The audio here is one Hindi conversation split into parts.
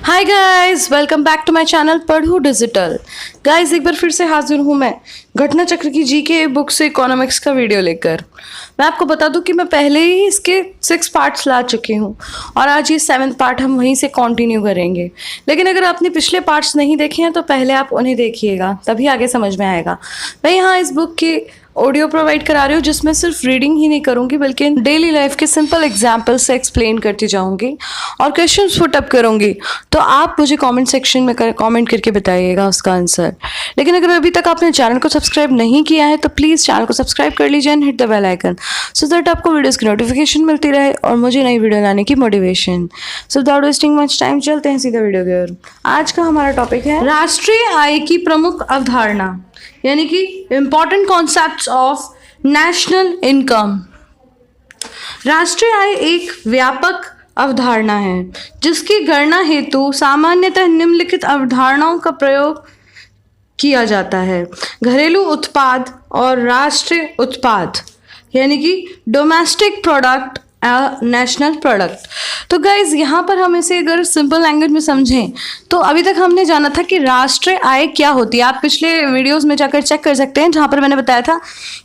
Hi guys, welcome back to my channel Padhu digital. Guys, एक बार फिर से हाजिर हूँ मैं घटना चक्र की जीके बुक से इकोनॉमिक्स का वीडियो लेकर। मैं आपको बता दूं कि मैं पहले ही इसके 6 पार्ट्स ला चुकी हूँ और आज ये 7th पार्ट हम वहीं से कंटिन्यू करेंगे। लेकिन अगर आपने पिछले पार्ट्स नहीं देखे हैं तो पहले आप उन्हें देखिएगा, तभी आगे समझ में आएगा। मैं यहाँ इस बुक की ऑडियो प्रोवाइड करा रही हूँ जिसमें सिर्फ रीडिंग ही नहीं करूँगी बल्कि डेली लाइफ के सिंपल एग्जाम्पल से एक्सप्लेन करती जाऊँगी और क्वेश्चंस पुट अप करूँगी। तो आप मुझे कमेंट सेक्शन में कमेंट करके बताइएगा उसका आंसर। लेकिन अगर अभी तक आपने चैनल को सब्सक्राइब नहीं किया है तो प्लीज़ चैनल को सब्सक्राइब कर लीजिए and hit the bell icon so that आपको वीडियोज़ की नोटिफिकेशन मिलती रहे और मुझे नई वीडियो लाने की motivation. So without wasting much time चलते हैं सीधा वीडियो की ओर। आज का हमारा टॉपिक है राष्ट्रीय आय की प्रमुख अवधारणा, यानी कि important concepts of national income. राष्ट्रीय आय एक व्यापक अवधारणा है जिसकी गणना हेतु सामान्यतः निम्नलिखित अवधारणाओं का प्रयोग किया जाता है। घरेलू उत्पाद और राष्ट्रीय उत्पाद, यानी कि डोमेस्टिक प्रोडक्ट, नेशनल प्रोडक्ट। तो गाइज यहाँ पर हम इसे अगर सिंपल लैंग्वेज में समझें तो अभी तक हमने जाना था कि राष्ट्रीय आय क्या होती है। आप पिछले वीडियोस में जाकर चेक कर सकते हैं जहाँ पर मैंने बताया था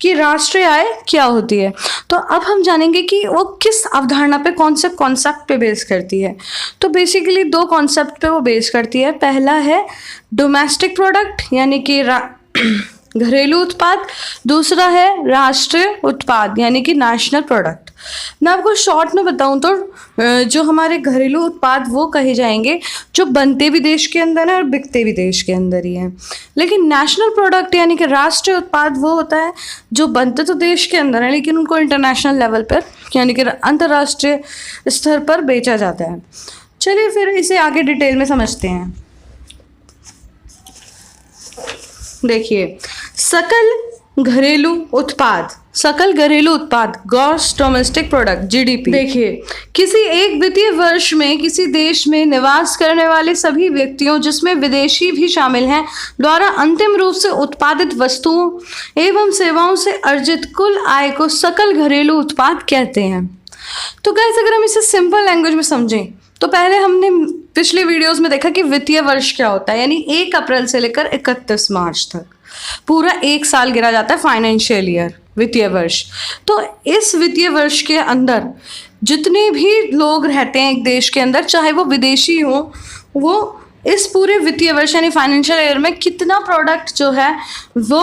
कि राष्ट्रीय आय क्या होती है। तो अब हम जानेंगे कि वो किस अवधारणा पे, कौन से कॉन्सेप्ट पे बेस करती है। तो बेसिकली 2 कॉन्सेप्ट पे वो बेस करती है। पहला है डोमेस्टिक प्रोडक्ट, यानी कि घरेलू उत्पाद। दूसरा है राष्ट्रीय उत्पाद, यानी कि नेशनल प्रोडक्ट। मैं आपको शॉर्ट में बताऊं तो जो हमारे घरेलू उत्पाद वो कहे जाएंगे जो बनते भी देश के अंदर है और बिकते भी देश के अंदर ही है। लेकिन नेशनल प्रोडक्ट यानी कि राष्ट्रीय उत्पाद वो होता है जो बनते तो देश के अंदर है लेकिन उनको इंटरनेशनल लेवल पर, यानी कि अंतर्राष्ट्रीय स्तर पर बेचा जाता है। चलिए फिर इसे आगे डिटेल में समझते हैं। देखिए, सकल घरेलू उत्पाद ग्रॉस डोमेस्टिक प्रोडक्ट, जीडीपी। देखिए, किसी एक वित्तीय वर्ष में किसी देश में निवास करने वाले सभी व्यक्तियों, जिसमें विदेशी भी शामिल हैं, द्वारा अंतिम रूप से उत्पादित वस्तुओं एवं सेवाओं से अर्जित कुल आय को सकल घरेलू उत्पाद कहते हैं। तो गाइस, अगर हम इसे सिंपल लैंग्वेज में समझें तो पहले हमने पिछले वीडियोस में देखा कि वित्तीय वर्ष क्या होता है, यानी 1 अप्रैल से लेकर 31 मार्च तक पूरा 1 साल गिना जाता है, फाइनेंशियल ईयर, वित्तीय वर्ष। तो इस वित्तीय वर्ष के अंदर जितने भी लोग रहते हैं एक देश के अंदर, चाहे वो विदेशी हो, वो इस पूरे वित्तीय वर्ष यानी फाइनेंशियल ईयर में कितना प्रोडक्ट जो है वो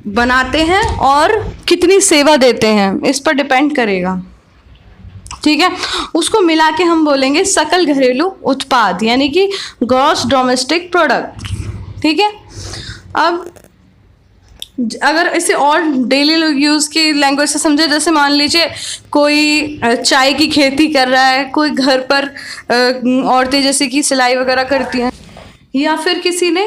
बनाते हैं और कितनी सेवा देते हैं, इस पर डिपेंड करेगा। ठीक है, उसको मिला के हम बोलेंगे सकल घरेलू उत्पाद, यानी कि ग्रॉस डोमेस्टिक प्रोडक्ट। ठीक है, अब अगर इसे और डेली यूज़ की लैंग्वेज से समझे, जैसे मान लीजिए कोई चाय की खेती कर रहा है, कोई घर पर औरतें जैसे कि सिलाई वगैरह करती हैं, या फिर किसी ने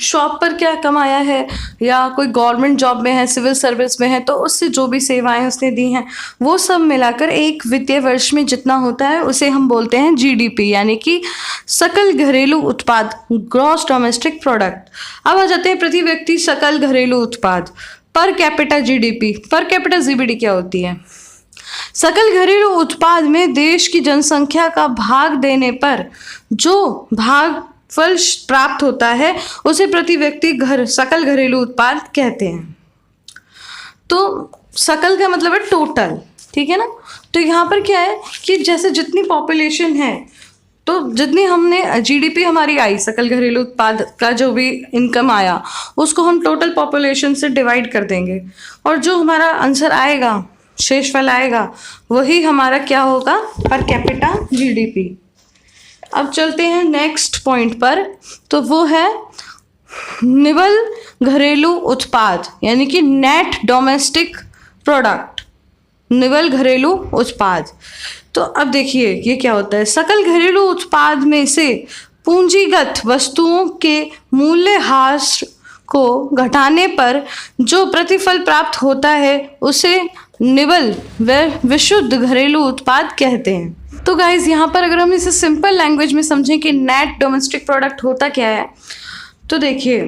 शॉप पर क्या कमाया है, या कोई गवर्नमेंट जॉब में है, सिविल सर्विस में है, तो उससे जो भी सेवाएं उसने दी हैं वो सब मिलाकर एक वित्तीय वर्ष में जितना होता है उसे हम बोलते हैं जीडीपी, यानी कि सकल घरेलू उत्पाद, ग्रॉस डोमेस्टिक प्रोडक्ट। अब आ जाते हैं प्रति व्यक्ति सकल घरेलू उत्पाद, per capita GDP. Per capita GBD क्या होती है? सकल घरेलू उत्पाद में देश की जनसंख्या का भाग देने पर जो भाग फल प्राप्त होता है उसे प्रति व्यक्ति सकल घरेलू उत्पाद कहते हैं। तो सकल का मतलब है टोटल, ठीक है ना। तो यहाँ पर क्या है कि जैसे जितनी पॉपुलेशन है तो जितनी हमने जीडीपी हमारी आई, सकल घरेलू उत्पाद का जो भी इनकम आया उसको हम टोटल पॉपुलेशन से डिवाइड कर देंगे और जो हमारा आंसर आएगा, शेषफल आएगा, वही हमारा क्या होगा, पर कैपिटा जीडीपी। अब चलते हैं नेक्स्ट पॉइंट पर, तो वो है निवल घरेलू उत्पाद, यानी कि नेट डोमेस्टिक प्रोडक्ट, निवल घरेलू उत्पाद। तो अब देखिए ये क्या होता है, सकल घरेलू उत्पाद में से पूंजीगत वस्तुओं के मूल्यह्रास को घटाने पर जो प्रतिफल प्राप्त होता है उसे निवल व विशुद्ध घरेलू उत्पाद कहते हैं। तो गाइज, यहाँ पर अगर हम इसे सिंपल लैंग्वेज में समझें कि नेट डोमेस्टिक प्रोडक्ट होता क्या है, तो देखिए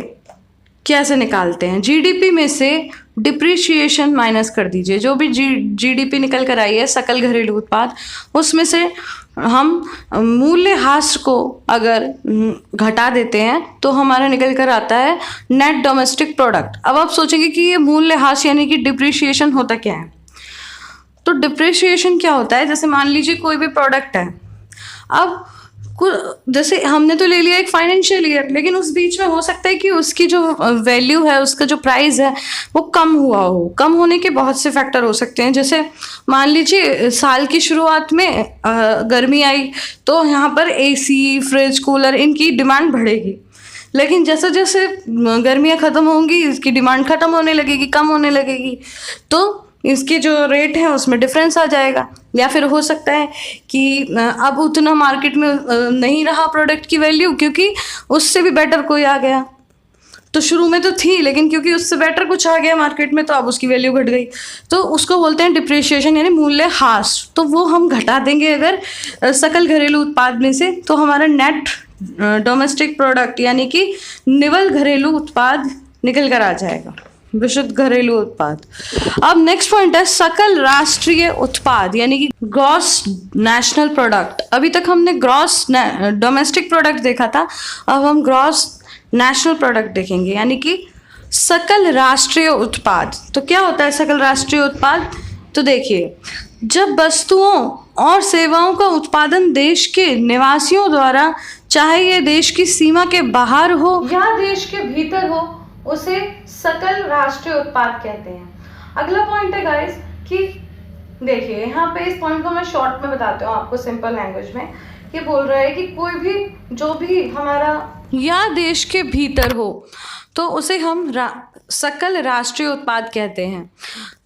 कैसे निकालते हैं। जीडीपी में से डिप्रिशिएशन माइनस कर दीजिए, जो भी जीडीपी निकल कर आई है सकल घरेलू उत्पाद, उसमें से हम मूल्यह्रास को अगर घटा देते हैं तो हमारा निकल कर आता है नेट डोमेस्टिक प्रोडक्ट। अब आप सोचेंगे कि ये मूल्यह्रास यानी कि डिप्रिशिएशन होता क्या है। तो डिप्रिशिएशन क्या होता है, जैसे मान लीजिए कोई भी प्रोडक्ट है, अब जैसे हमने तो ले लिया एक फाइनेंशियल ईयर, लेकिन उस बीच में हो सकता है कि उसकी जो वैल्यू है, उसका जो प्राइस है वो कम हुआ हो। कम होने के बहुत से फैक्टर हो सकते हैं, जैसे मान लीजिए साल की शुरुआत में गर्मी आई तो यहाँ पर एसी, फ्रिज, कूलर इनकी डिमांड बढ़ेगी, लेकिन जैसे जैसे गर्मियाँ ख़त्म होंगी इसकी डिमांड ख़त्म होने लगेगी, कम होने लगेगी, तो इसकी जो रेट है उसमें डिफरेंस आ जाएगा। या फिर हो सकता है कि अब उतना मार्केट में नहीं रहा प्रोडक्ट की वैल्यू, क्योंकि उससे भी बेटर कोई आ गया। तो शुरू में तो थी, लेकिन क्योंकि उससे बेटर कुछ आ गया मार्केट में तो अब उसकी वैल्यू घट गई, तो उसको बोलते हैं डिप्रिशिएशन यानी मूल्यह्रास। तो वो हम घटा देंगे अगर सकल घरेलू उत्पाद में से, तो हमारा नेट डोमेस्टिक प्रोडक्ट यानी कि निवल घरेलू उत्पाद निकल कर आ जाएगा, विशुद्ध घरेलू उत्पाद। अब नेक्स्ट पॉइंट है सकल राष्ट्रीय उत्पाद यानी कि ग्रॉस नेशनल प्रोडक्ट। अभी तक हमने ग्रॉस डोमेस्टिक प्रोडक्ट देखा था, अब हम ग्रॉस नेशनल प्रोडक्ट देखेंगे यानी कि सकल राष्ट्रीय उत्पाद। तो क्या होता है सकल राष्ट्रीय उत्पाद? तो देखिए, जब वस्तुओं और सेवाओं का उत्पादन देश के निवासियों द्वारा, चाहे ये देश की सीमा के बाहर हो या देश के भीतर हो, उसे सकल राष्ट्रीय उत्पाद कहते हैं। अगला पॉइंट है गाइस कि देखिए यहाँ पे इस पॉइंट को मैं शॉर्ट में बताती हूँ आपको सिंपल लैंग्वेज में। ये बोल रहा है कि कोई भी जो भी हमारा या देश के भीतर हो तो उसे हम सकल राष्ट्रीय उत्पाद कहते हैं।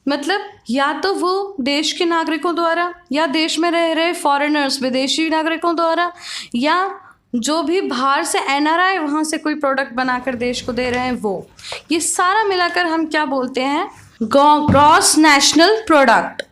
मतलब या तो वो देश के नागरिकों द्वारा या देश में रह रहे फॉरेनर्स, विदेशी नागरिकों द्वारा, या जो भी बाहर से एनआरआई वहाँ से कोई प्रोडक्ट बनाकर देश को दे रहे हैं, वो ये सारा मिलाकर हम क्या बोलते हैं? Gross national product.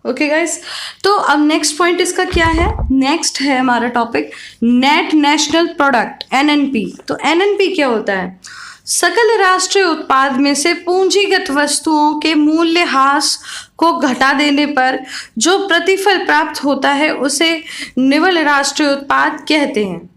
Okay guys, तो अब नेक्स्ट पॉइंट इसका क्या है? नेक्स्ट है हमारा topic net national product, NNP. तो एनएनपी क्या होता है? सकल राष्ट्रीय उत्पाद में से पूंजीगत वस्तुओं के मूल्यह्रास को घटा देने पर जो प्रतिफल प्राप्त होता है उसे निवल राष्ट्रीय उत्पाद कहते हैं।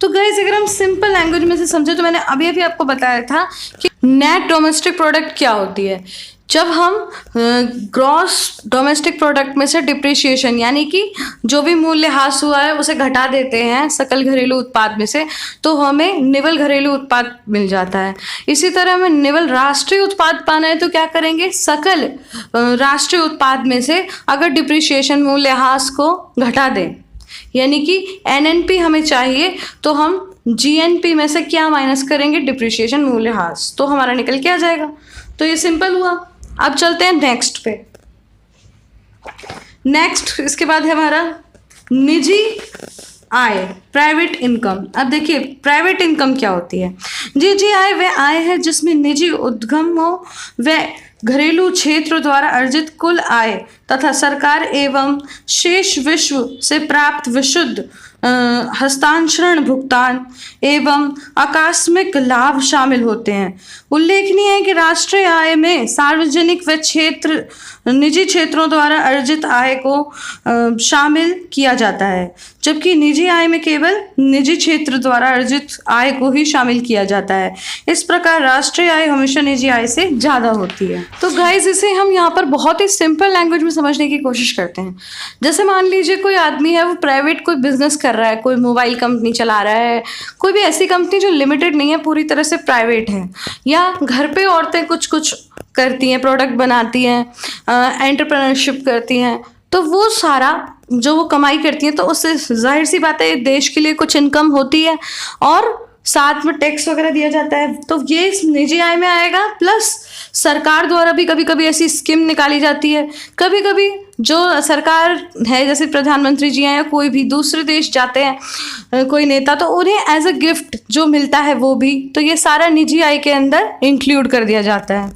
तो गाइस अगर हम सिंपल लैंग्वेज में से समझे तो मैंने अभी अभी आपको बताया था कि नेट डोमेस्टिक प्रोडक्ट क्या होती है। जब हम ग्रॉस डोमेस्टिक प्रोडक्ट में से डिप्रिशिएशन यानी कि जो भी मूल्यह्रास हुआ है उसे घटा देते हैं सकल घरेलू उत्पाद में से, तो हमें निवल घरेलू उत्पाद मिल जाता है। इसी तरह हमें निवल राष्ट्रीय उत्पाद पाना है तो क्या करेंगे? सकल राष्ट्रीय उत्पाद में से अगर डिप्रिशिएशन मूल्यह्रास को घटा दें, यानी कि एनएनपी हमें चाहिए तो हम जीएनपी में से क्या माइनस करेंगे? डिप्रिशिएशन मूल्यह्रास, तो हमारा निकल के आ जाएगा। तो ये सिंपल हुआ। अब चलते हैं नेक्स्ट पे। नेक्स्ट इसके बाद है हमारा निजी आय, प्राइवेट इनकम। अब देखिए प्राइवेट इनकम क्या होती है? निजी आय वह आय है जिसमें निजी उद्यम हो व घरेलू क्षेत्र द्वारा अर्जित कुल आय तथा सरकार एवं शेष विश्व से प्राप्त विशुद्ध हस्तांतरण, भुगतान एवं आकस्मिक लाभ शामिल होते हैं। उल्लेखनीय है कि राष्ट्रीय आय में सार्वजनिक व निजी क्षेत्रों द्वारा अर्जित आय को शामिल किया जाता है, जबकि निजी आय में केवल निजी क्षेत्र द्वारा अर्जित आय को ही शामिल किया जाता है। इस प्रकार राष्ट्रीय आय हमेशा निजी आय से ज़्यादा होती है। तो गाइस इसे हम यहाँ पर बहुत ही सिंपल लैंग्वेज में समझने की कोशिश करते हैं। जैसे मान लीजिए कोई आदमी है, वो प्राइवेट कोई बिजनेस कर रहा है, कोई मोबाइल कंपनी चला रहा है, कोई भी ऐसी कंपनी जो लिमिटेड नहीं है, पूरी तरह से प्राइवेट है, या घर पे औरतें कुछ कुछ करती हैं, प्रोडक्ट बनाती हैं, एंटरप्रेन्योरशिप करती हैं, तो वो सारा जो वो कमाई करती हैं तो उससे जाहिर सी बात है देश के लिए कुछ इनकम होती है और साथ में टैक्स वगैरह दिया जाता है, तो ये इस निजी आय में आएगा। प्लस सरकार द्वारा भी कभी कभी ऐसी स्कीम निकाली जाती है, कभी कभी जो सरकार है जैसे प्रधानमंत्री जी हैं या कोई भी दूसरे देश जाते हैं कोई नेता, तो उन्हें एज अ गिफ्ट जो मिलता है वो भी, तो ये सारा निजी आय के अंदर इंक्लूड कर दिया जाता है।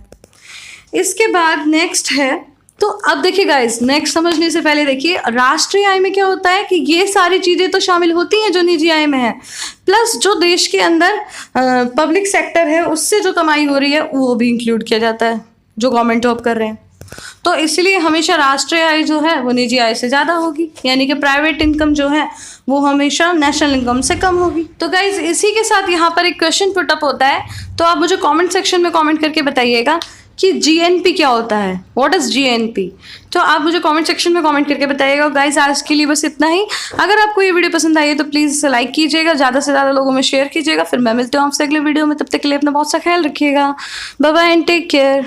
इसके बाद नेक्स्ट है, तो अब देखिए गाइस नेक्स्ट समझने से पहले देखिए राष्ट्रीय आय में क्या होता है कि ये सारी चीज़ें तो शामिल होती हैं जो निजी आय में है, प्लस जो देश के अंदर पब्लिक सेक्टर है उससे जो कमाई हो रही है वो भी इंक्लूड किया जाता है, जो गवर्नमेंट जॉब कर रहे हैं। तो इसलिए हमेशा राष्ट्रीय आय जो है वो निजी आय से ज़्यादा होगी, यानी कि प्राइवेट इनकम जो है वो हमेशा नेशनल इनकम से कम होगी। तो गाइज इसी के साथ यहाँ पर एक क्वेश्चन पुट अप होता है, तो आप मुझे कमेंट सेक्शन में कमेंट करके बताइएगा कि जीएनपी क्या होता है, व्हाट इज जीएनपी। तो आप मुझे कमेंट सेक्शन में कमेंट करके बताइएगा। गाइज आज के लिए बस इतना ही। अगर आपको ये वीडियो पसंद आई है तो प्लीज़ इसे लाइक कीजिएगा, ज़्यादा से ज़्यादा लोगों में शेयर कीजिएगा। फिर मैं मिलती हूँ आपसे अगले वीडियो में, तब तक के लिए अपना बहुत सा ख्याल रखिएगा। Bye bye and take care.